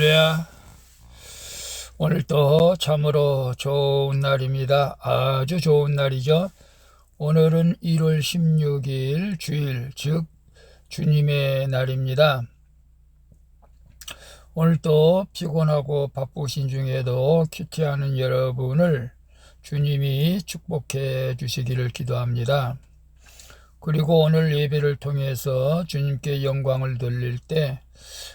할렐루야. 오늘 또 참으로 좋은 날입니다. 아주 좋은 날이죠. 오늘은 1월 16일 주일, 즉 주님의 날입니다. 오늘 또 피곤하고 바쁘신 중에도 큐티하는 여러분을 주님이 축복해 주시기를 기도합니다. 그리고 오늘 예배를 통해서 주님께 영광을 돌릴 때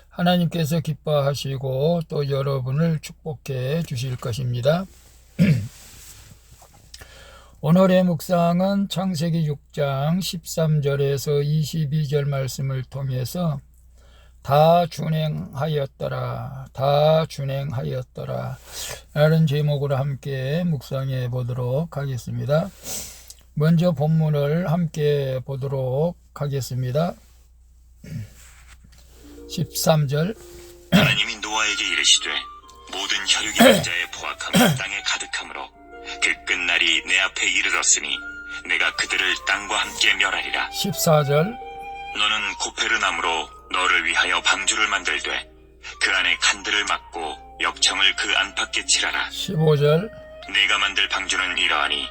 하나님께서 기뻐하시고 또 여러분을 축복해 주실 것입니다. 오늘의 묵상은 창세기 6장 13절에서 22절 말씀을 통해서 다 준행하였더라 라는 제목으로 함께 묵상해 보도록 하겠습니다. 먼저 본문을 함께 보도록 하겠습니다. 13절 하나님이 노아에게 이르시되 모든 혈육이 있는 자의 포악함이 땅에 가득하므로 그 끝날이 내 앞에 이르렀으니 내가 그들을 땅과 함께 멸하리라. 14절 너는 고페르나무로 너를 위하여 방주를 만들되 그 안에 칸들을 막고 역청을 그 안팎에 칠하라. 15절 내가 만들 방주는 이러하니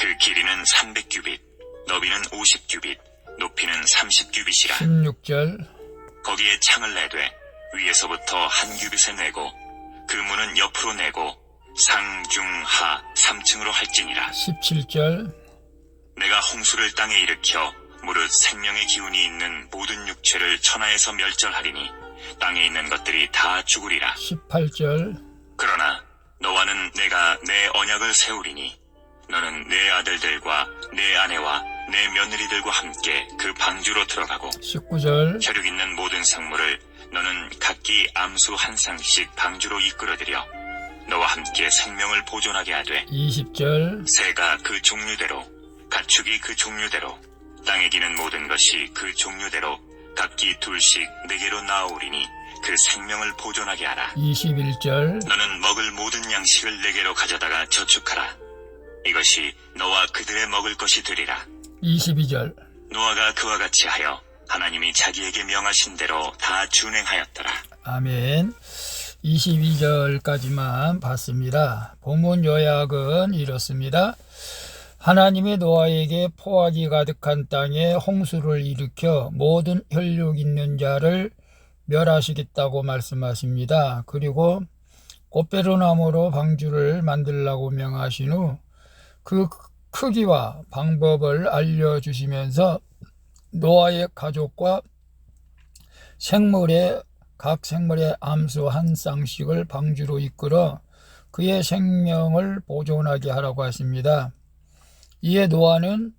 그 길이는 300규빗, 너비는 50규빗, 높이는 30규빗이라. 16절 거기에 창을 내되 위에서부터 한 규빗에 내고 그 문은 옆으로 내고 상중하 3층으로 할지니라. 17절 내가 홍수를 땅에 일으켜 무릇 생명의 기운이 있는 모든 육체를 천하에서 멸절하리니 땅에 있는 것들이 다 죽으리라. 18절 그러나 너와는 내가 내 언약을 세우리니 너는 내 아들들과 내 아내와 내 며느리들과 함께 그 방주로 들어가고 19절 혈육 있는 모든 생물을 너는 각기 암수 한 쌍씩 방주로 이끌어들여 너와 함께 생명을 보존하게 하되 20절 새가 그 종류대로 가축이 그 종류대로 땅에 기는 모든 것이 그 종류대로 각기 둘씩 네개로 나아오리니 그 생명을 보존하게 하라. 21절 너는 먹을 모든 양식을 네개로 가져다가 저축하라. 이것이 너와 그들의 먹을 것이 되리라. 22절 노아가 그와 같이 하여 하나님이 자기에게 명하신 대로 다 준행하였더라. 아멘. 22절까지만 봤습니다. 본문 요약은 이렇습니다. 하나님이 노아에게 포악이 가득한 땅에 홍수를 일으켜 모든 혈육 있는 자를 멸하시겠다고 말씀하십니다. 그리고 고페르나무로 방주를 만들라고 명하신 후 그 크기와 방법을 알려주시면서 노아의 가족과 각 생물의 암수 한 쌍씩을 방주로 이끌어 그의 생명을 보존하게 하라고 하십니다. 이에 노아는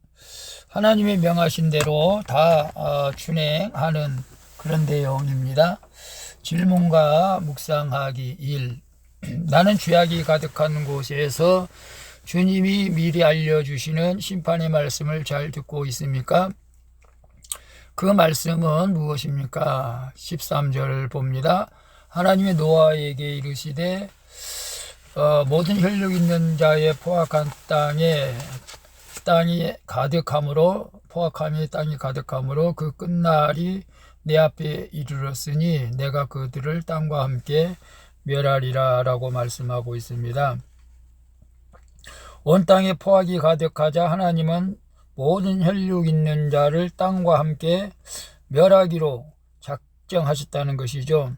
하나님이 명하신 대로 다 준행하는 그런 내용입니다. 질문과 묵상하기 1. 나는 죄악이 가득한 곳에서 주님이 미리 알려주시는 심판의 말씀을 잘 듣고 있습니까? 그 말씀은 무엇입니까? 13절을 봅니다. 하나님이 노아에게 이르시되 모든 혈육 있는 자의 포악한 땅이 가득함으로 그 끝날이 내 앞에 이르렀으니 내가 그들을 땅과 함께 멸하리라 라고 말씀하고 있습니다. 온 땅에 포악이 가득하자 하나님은 모든 혈육 있는 자를 땅과 함께 멸하기로 작정하셨다는 것이죠.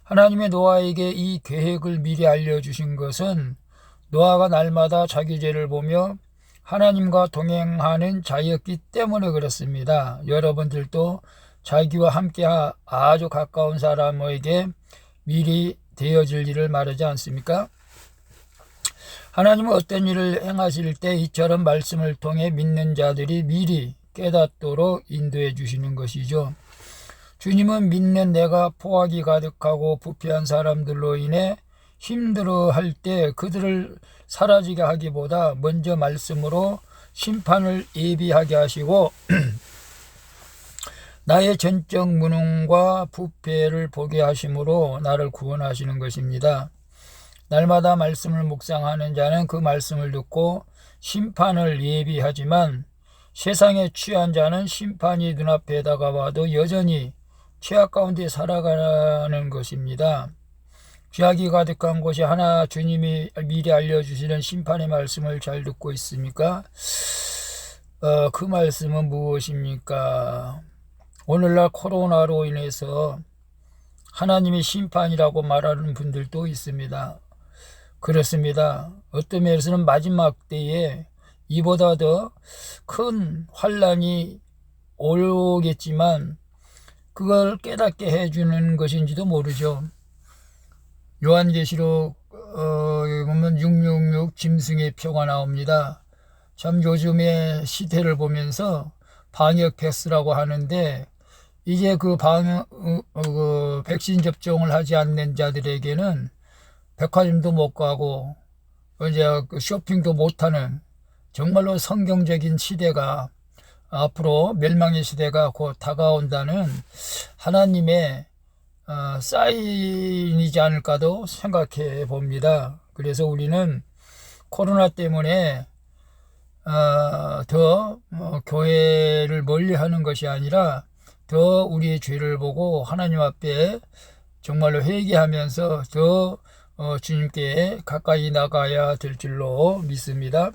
하나님의 노아에게 이 계획을 미리 알려주신 것은 노아가 날마다 자기 죄를 보며 하나님과 동행하는 자였기 때문에 그렇습니다. 여러분들도 자기와 함께 아주 가까운 사람에게 미리 되어질 일을 말하지 않습니까? 하나님은 어떤 일을 행하실 때 이처럼 말씀을 통해 믿는 자들이 미리 깨닫도록 인도해 주시는 것이죠. 주님은 믿는 내가 포악이 가득하고 부패한 사람들로 인해 힘들어할 때 그들을 사라지게 하기보다 먼저 말씀으로 심판을 예비하게 하시고 나의 전적 무능과 부패를 보게 하심으로 나를 구원하시는 것입니다. 날마다 말씀을 묵상하는 자는 그 말씀을 듣고 심판을 예비하지만 세상에 취한 자는 심판이 눈앞에 다가와도 여전히 죄악 가운데 살아가는 것입니다. 죄악이 가득한 곳이 하나 주님이 미리 알려주시는 심판의 말씀을 잘 듣고 있습니까? 그 말씀은 무엇입니까? 오늘날 코로나로 인해서 하나님의 심판이라고 말하는 분들도 있습니다. 그렇습니다. 어떤 면에서는 마지막 때에 이보다 더 큰 환난이 오겠지만 그걸 깨닫게 해주는 것인지도 모르죠. 요한계시록 보면 666 짐승의 표가 나옵니다. 참 요즘의 시대를 보면서 방역 패스라고 하는데 이제 그 백신 접종을 하지 않는 자들에게는 백화점도 못 가고 이제 그 쇼핑도 못하는 정말로 성경적인 시대가 앞으로 멸망의 시대가 곧 다가온다는 하나님의 사인이지 않을까도 생각해 봅니다. 그래서 우리는 코로나 때문에 더 교회를 멀리하는 것이 아니라 더 우리의 죄를 보고 하나님 앞에 정말로 회개하면서 더 주님께 가까이 나가야 될 줄로 믿습니다.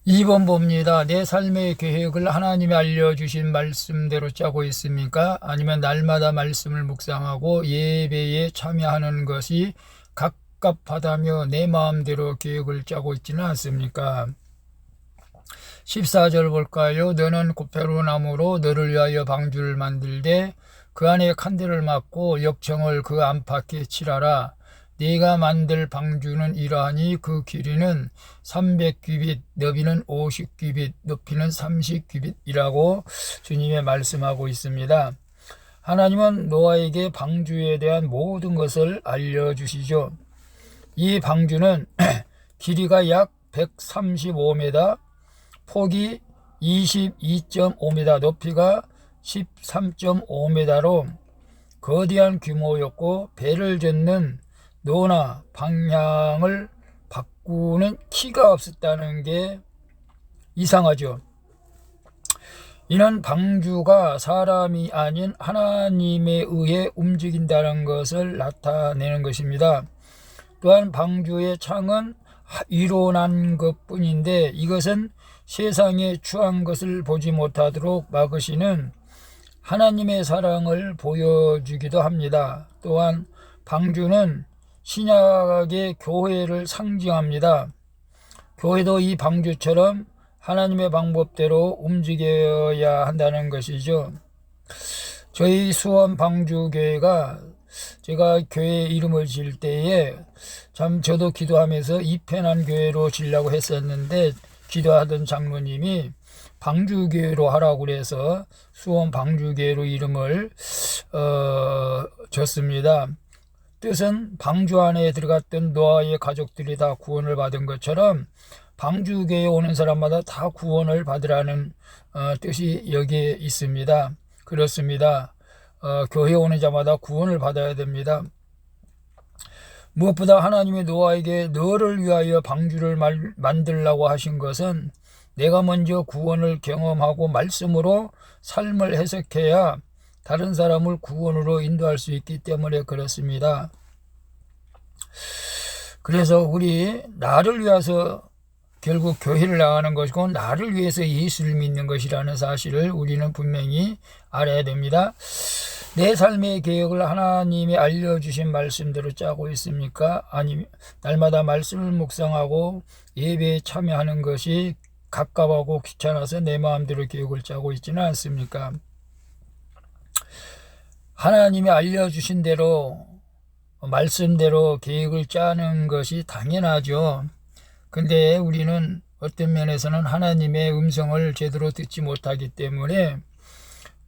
2번 봅니다. 내 삶의 계획을 하나님이 알려주신 말씀대로 짜고 있습니까? 아니면 날마다 말씀을 묵상하고 예배에 참여하는 것이 갑갑하다며 내 마음대로 계획을 짜고 있지는 않습니까? 14절 볼까요? 너는 고페로 나무로 너를 위하여 방주를 만들되 그 안에 칸대를 막고 역청을 그 안팎에 칠하라. 네가 만들 방주는 이러하니 그 길이는 300규빗, 너비는 50규빗, 높이는 30규빗이라고 주님의 말씀하고 있습니다. 하나님은 노아에게 방주에 대한 모든 것을 알려주시죠. 이 방주는 길이가 약 135m, 폭이 22.5m, 높이가 13.5m로 거대한 규모였고 배를 젓는 노나 방향을 바꾸는 키가 없었다는 게 이상하죠. 이는 방주가 사람이 아닌 하나님에 의해 움직인다는 것을 나타내는 것입니다. 또한 방주의 창은 위로 난 것뿐인데 이것은 세상에 추한 것을 보지 못하도록 막으시는 하나님의 사랑을 보여주기도 합니다. 또한 방주는 신약의 교회를 상징합니다. 교회도 이 방주처럼 하나님의 방법대로 움직여야 한다는 것이죠. 저희 수원 방주교회가 제가 교회 이름을 지을 때에 참 저도 기도하면서 이편한 교회로 지으려고 했었는데 기도하던 장로님이 방주교회로 하라고 그래서 수원 방주교회로 이름을 줬습니다. 뜻은 방주 안에 들어갔던 노아의 가족들이 다 구원을 받은 것처럼 방주교회에 오는 사람마다 다 구원을 받으라는 뜻이 여기에 있습니다. 그렇습니다. 교회에 오는 자마다 구원을 받아야 됩니다. 무엇보다 하나님의 노아에게 너를 위하여 방주를 만들라고 하신 것은 내가 먼저 구원을 경험하고 말씀으로 삶을 해석해야 다른 사람을 구원으로 인도할 수 있기 때문에 그렇습니다. 그래서 우리 나를 위해서 결국 교회를 나가는 것이고 나를 위해서 예수를 믿는 것이라는 사실을 우리는 분명히 알아야 됩니다. 내 삶의 계획을 하나님이 알려주신 말씀대로 짜고 있습니까? 아니면 날마다 말씀을 묵상하고 예배에 참여하는 것이 갑갑하고 귀찮아서 내 마음대로 계획을 짜고 있지는 않습니까? 하나님이 알려주신 대로 말씀대로 계획을 짜는 것이 당연하죠. 근데 우리는 어떤 면에서는 하나님의 음성을 제대로 듣지 못하기 때문에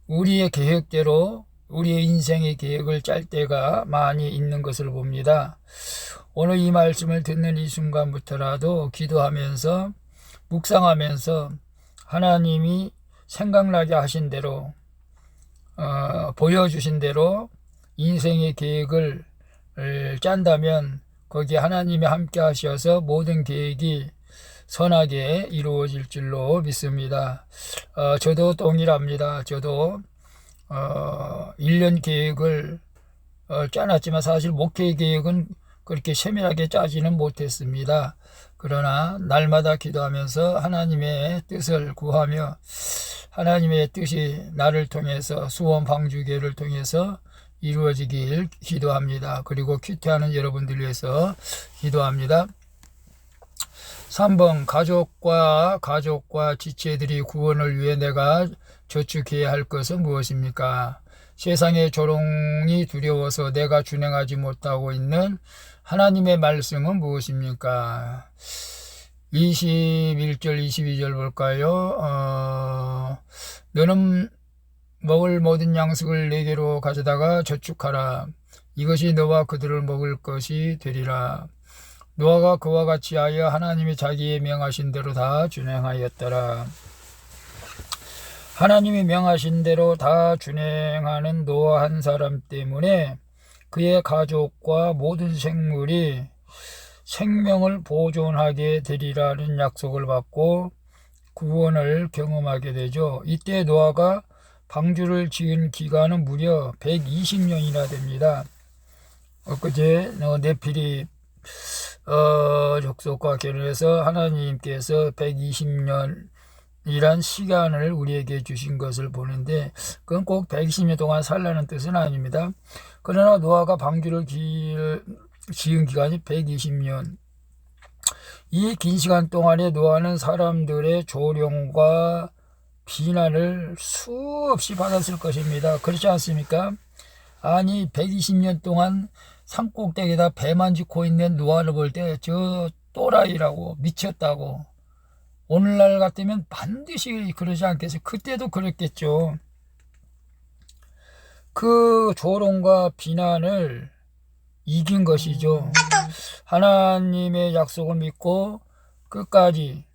우리의 계획대로 우리의 인생의 계획을 짤 때가 많이 있는 것을 봅니다. 오늘 이 말씀을 듣는 이 순간부터라도 기도하면서 묵상하면서 하나님이 생각나게 하신 대로 보여주신 대로 인생의 계획을 짠다면 거기에 하나님이 함께 하셔서 모든 계획이 선하게 이루어질 줄로 믿습니다. 저도 동일합니다. 저도 1년 계획을 짜놨지만 사실 목회 계획은 그렇게 세밀하게 짜지는 못했습니다. 그러나 날마다 기도하면서 하나님의 뜻을 구하며 하나님의 뜻이 나를 통해서 수원 방주교를 통해서 이루어지길 기도합니다. 그리고 큐티하는 여러분들 위해서 기도합니다. 3번 가족과 지체들이 구원을 위해 내가 저축해야 할 것은 무엇입니까? 세상의 조롱이 두려워서 내가 준행하지 못하고 있는 하나님의 말씀은 무엇입니까? 21절 22절 볼까요? 너는 먹을 모든 양식을 내게로 가져다가 저축하라. 이것이 너와 그들을 먹을 것이 되리라. 노아가 그와 같이 하여 하나님이 자기의 명하신 대로 다 준행하였더라. 하나님이 명하신 대로 다 준행하는 노아 한 사람 때문에 그의 가족과 모든 생물이 생명을 보존하게 되리라는 약속을 받고 구원을 경험하게 되죠. 이때 노아가 방주를 지은 기간은 무려 120년이나 됩니다. 엊그제 네피리 족속과 결혼해서 하나님께서 120년이란 시간을 우리에게 주신 것을 보는데 그건 꼭 120년 동안 살라는 뜻은 아닙니다. 그러나 노아가 방주를 지은 기간이 120년. 이 긴 시간 동안에 노아는 사람들의 조롱과 비난을 수없이 받았을 것입니다. 그렇지 않습니까? 아니 120년 동안 산꼭대기에다 배만 짚고 있는 노아를 볼 때 저 또라이라고 미쳤다고 오늘날 같으면 반드시 그러지 않겠어요? 그때도 그랬겠죠. 그 조롱과 비난을 이긴 것이죠. 하나님의 약속을 믿고 끝까지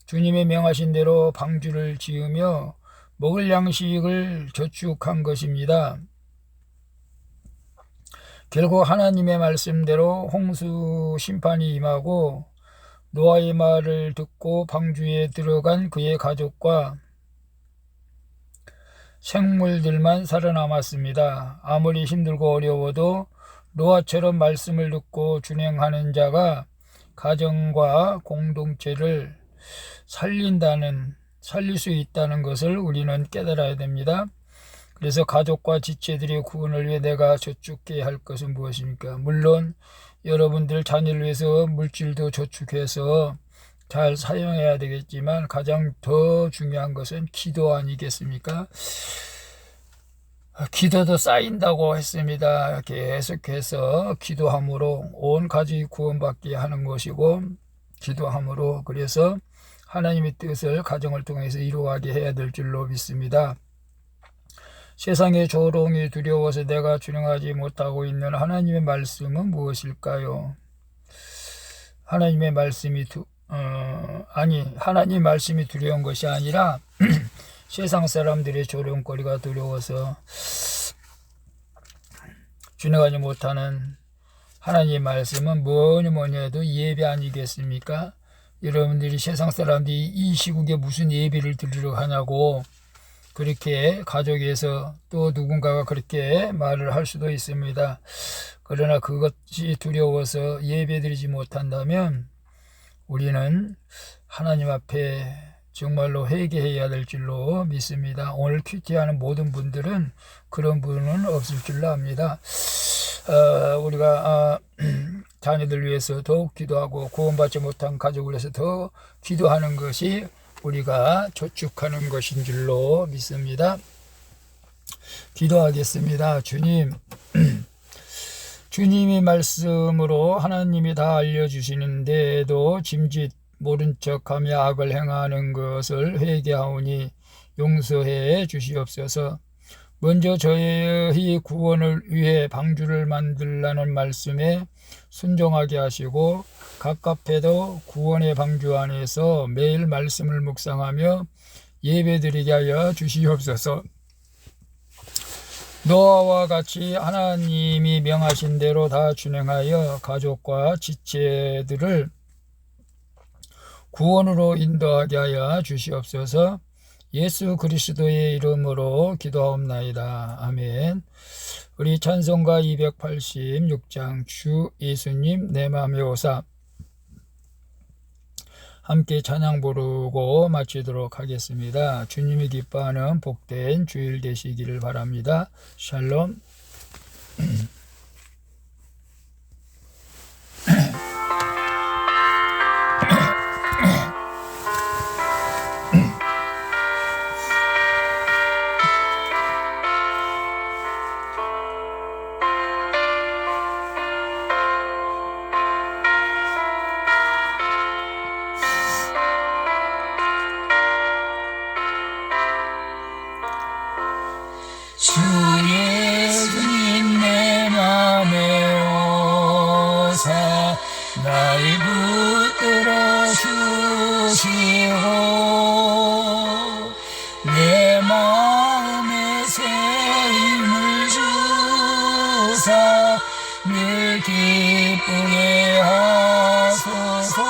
주님의 명하신 대로 방주를 지으며 먹을 양식을 저축한 것입니다. 결국 하나님의 말씀대로 홍수 심판이 임하고 노아의 말을 듣고 방주에 들어간 그의 가족과 생물들만 살아남았습니다. 아무리 힘들고 어려워도 노아처럼 말씀을 듣고 준행하는 자가 가정과 공동체를 살릴 수 있다는 것을 우리는 깨달아야 됩니다. 그래서 가족과 지체들의 구원을 위해 내가 저축해야 할 것은 무엇입니까? 물론 여러분들 자녀를 위해서 물질도 저축해서 잘 사용해야 되겠지만 가장 더 중요한 것은 기도 아니겠습니까? 기도도 쌓인다고 했습니다. 계속해서 기도함으로 온 가족이 구원받게 하는 것이고 기도함으로 그래서 하나님의 뜻을 가정을 통해서 이루어가게 해야 될 줄로 믿습니다. 세상의 조롱이 두려워서 내가 준행하지 못하고 있는 하나님의 말씀은 무엇일까요? 하나님의 말씀이 하나님 말씀이 두려운 것이 아니라 세상 사람들의 조롱거리가 두려워서 준행하지 못하는 하나님의 말씀은 뭐니 해도 예배 아니겠습니까? 여러분들이 세상 사람들이 이 시국에 무슨 예배를 드리러 하냐고 그렇게 가족에서 또 누군가가 그렇게 말을 할 수도 있습니다. 그러나 그것이 두려워서 예배드리지 못한다면 우리는 하나님 앞에 정말로 회개해야 될 줄로 믿습니다. 오늘 큐티하는 모든 분들은 그런 분은 없을 줄로 압니다. 우리가 자녀들 위해서 더욱 기도하고 구원받지 못한 가족을 위해서 더 기도하는 것이 우리가 저축하는 것인 줄로 믿습니다. 기도하겠습니다. 주님, 주님이 말씀으로 하나님이 다 알려주시는데도 짐짓 모른 척하며 악을 행하는 것을 회개하오니 용서해 주시옵소서. 먼저 저희 구원을 위해 방주를 만들라는 말씀에 순종하게 하시고 가깝게도 구원의 방주 안에서 매일 말씀을 묵상하며 예배드리게 하여 주시옵소서. 노아와 같이 하나님이 명하신 대로 다 준행하여 가족과 지체들을 구원으로 인도하게 하여 주시옵소서. 예수 그리스도의 이름으로 기도하옵나이다. 아멘. 우리 찬송가 286장 주 예수님 내 맘에 오사 함께 찬양 부르고 마치도록 하겠습니다. 주님이 기뻐하는 복된 주일 되시기를 바랍니다. 샬롬. 주 예수님 내 맘에 오사 나를 붙들어 주시고 내 마음에 새 힘을 주사 늘 기쁘게 하소서.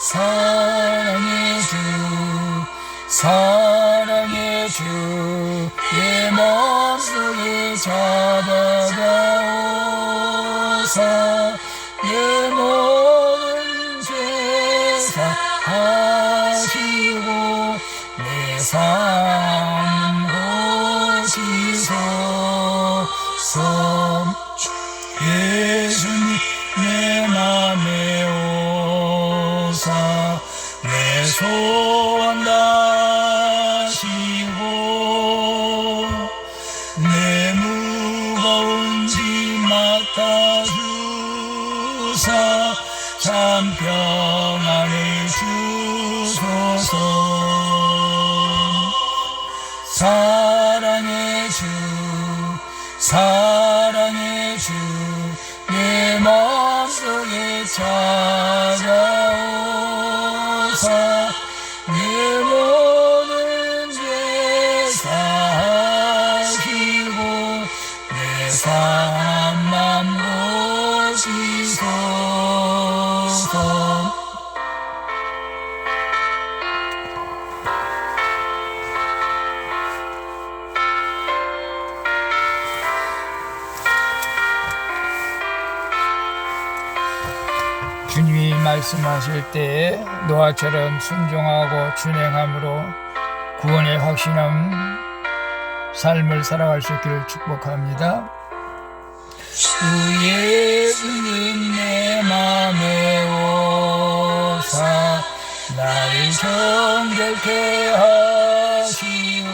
사랑의 주 사랑의 주 내 맘속에 찾아가오사 내 모든 죄 사하시고 내 삶 고치소서. 예수님 내 맘에 오사 내 소원 다시고 내 무거운 짐 맡아주사 참 평안을 주소서. 사랑의 주 사랑의 주 내 맘속에 찾아오사 내 모든 죄 사하시고 내 삶만 보시소서. 주님이 말씀하실 때 노아처럼 순종하고 준행함으로 구원의 확신함 삶을 살아갈 수 있기를 축복합니다. 주 예수님 내 맘에 오사 나를 정결케 하시고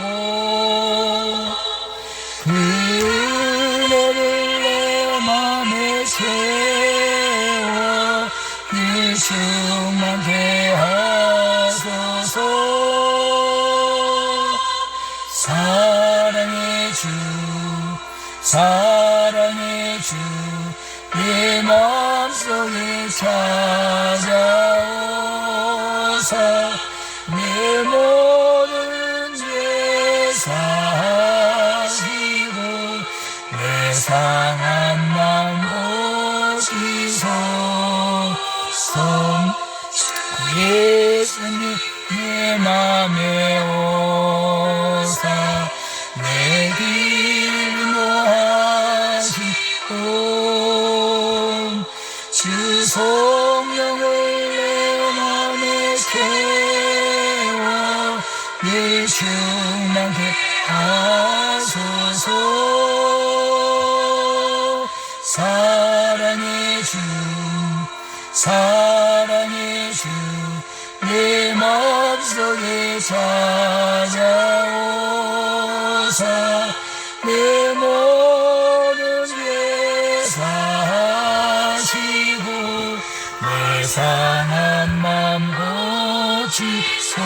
그 은혜를 내 맘에 채워 늘 충만케 하소서. 사랑의 주 사랑의 주 내 맘속에 찾아오사 내 모든 죄 사하시고 내 상한 맘 보시소서. 예수님 내 맘에 오사 내 길 인도하시고 주 성령을 내 맘에 채워 늘 충만케 하소서. 사랑의 주 사랑의 주 내 맘속에 찾아오사 내 모든 죄 사하시고 내 상한 맘 고치소서.